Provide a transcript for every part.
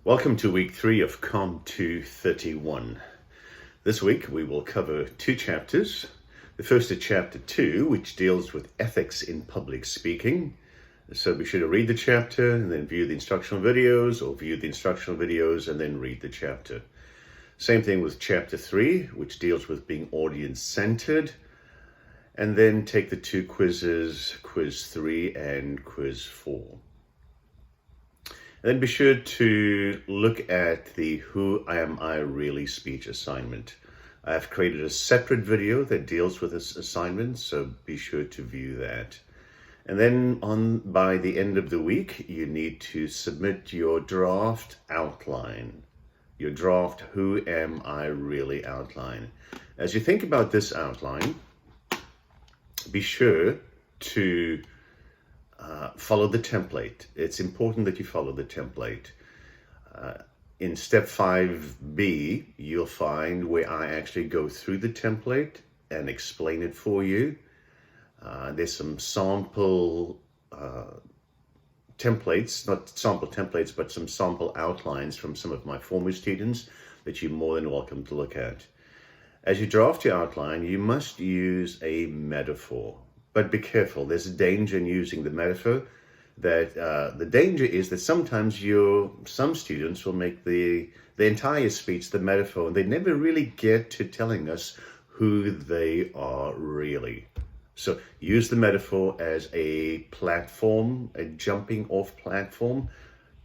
Welcome to week 3 of COM 231. This week we will cover 2 chapters. The first is chapter 2, which deals with ethics in public speaking. So be sure to read the chapter and then view the instructional videos, or view the instructional videos and then read the chapter. Same thing with chapter 3, which deals with being audience-centered. And then take the 2 quizzes, quiz 3 and quiz 4. And then be sure to look at the Who Am I Really speech assignment. I have created a separate video that deals with this assignment, so be sure to view that. And then by the end of the week, you need to submit your draft outline, your draft Who Am I Really outline. As you think about this outline, be sure to follow the template. It's important that you follow the template. In step 5B, you'll find where I actually go through the template and explain it for you. There's some sample templates, not sample templates, but some sample outlines from some of my former students that you're more than welcome to look at. As you draft your outline, you must use a metaphor. But be careful, there's a danger in using the metaphor. The danger is that sometimes some students will make the entire speech the metaphor, and they never really get to telling us who they are really. So use the metaphor as a platform, a jumping off platform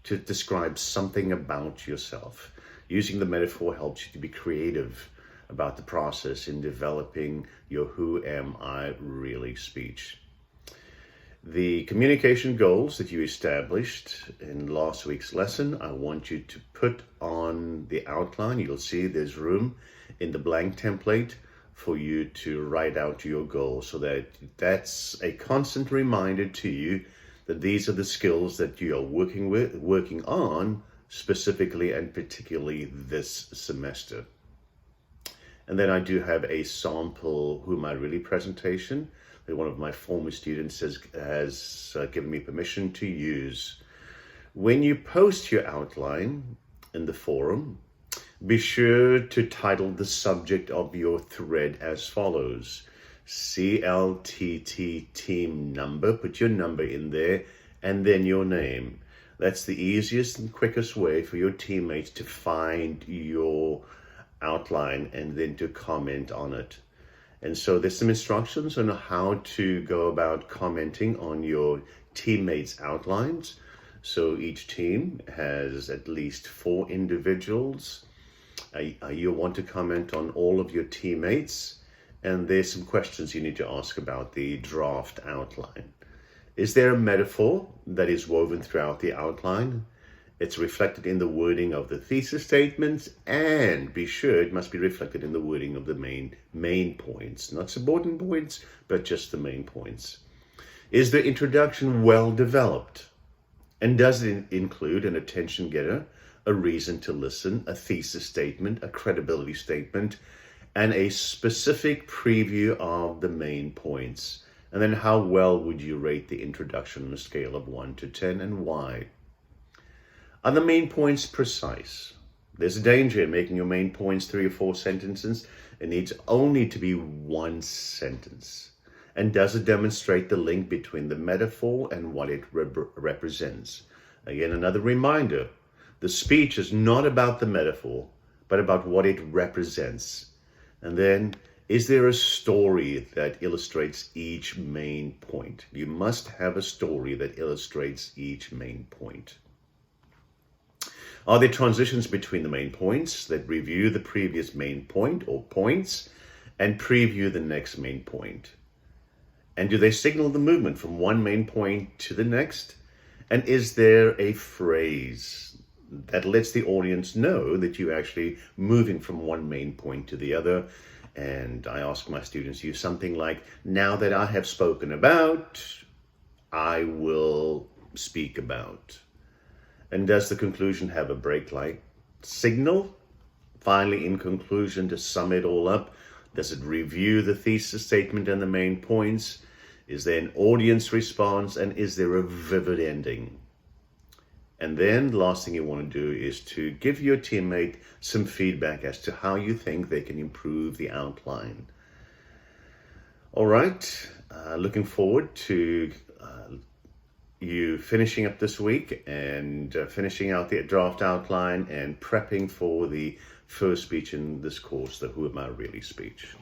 to describe something about yourself. Using the metaphor helps you to be creative about the process in developing your Who Am I Really speech. The communication goals that you established in last week's lesson, I want you to put on the outline. You'll see there's room in the blank template for you to write out your goals, so that's a constant reminder to you that these are the skills that you are working on specifically and particularly this semester. And then I do have a sample Who Am I Really presentation that one of my former students has given me permission to use. When you post your outline in the forum, be sure to title the subject of your thread as follows: CLTT team number, put your number in there, and then your name. That's the easiest and quickest way for your teammates to find your outline and then to comment on it. And so there's some instructions on how to go about commenting on your teammates' outlines. So each team has at least 4 individuals. You'll want to comment on all of your teammates, and there's some questions you need to ask about the draft outline. Is there a metaphor that is woven throughout the outline? It's reflected in the wording of the thesis statements, and be sure it must be reflected in the wording of the main points, not subordinate points, but just the main points. Is the introduction well developed? And does it include an attention getter, a reason to listen, a thesis statement, a credibility statement, and a specific preview of the main points? And then how well would you rate the introduction on a scale of 1 to 10, and why? Are the main points precise? There's a danger in making your main points 3 or 4 sentences. It needs only to be 1 sentence. And does it demonstrate the link between the metaphor and what it represents? Again, another reminder, the speech is not about the metaphor, but about what it represents. And then, is there a story that illustrates each main point? You must have a story that illustrates each main point. Are there transitions between the main points that review the previous main point or points and preview the next main point? And do they signal the movement from one main point to the next? And is there a phrase that lets the audience know that you're actually moving from one main point to the other? And I ask my students to use something like, now that I have spoken about, I will speak about. And does the conclusion have a break-like signal? Finally, in conclusion, to sum it all up, does it review the thesis statement and the main points? Is there an audience response? And is there a vivid ending? And then the last thing you want to do is to give your teammate some feedback as to how you think they can improve the outline. All right, looking forward to you finishing up this week and finishing out the draft outline and prepping for the first speech in this course, the Who Am I Really speech.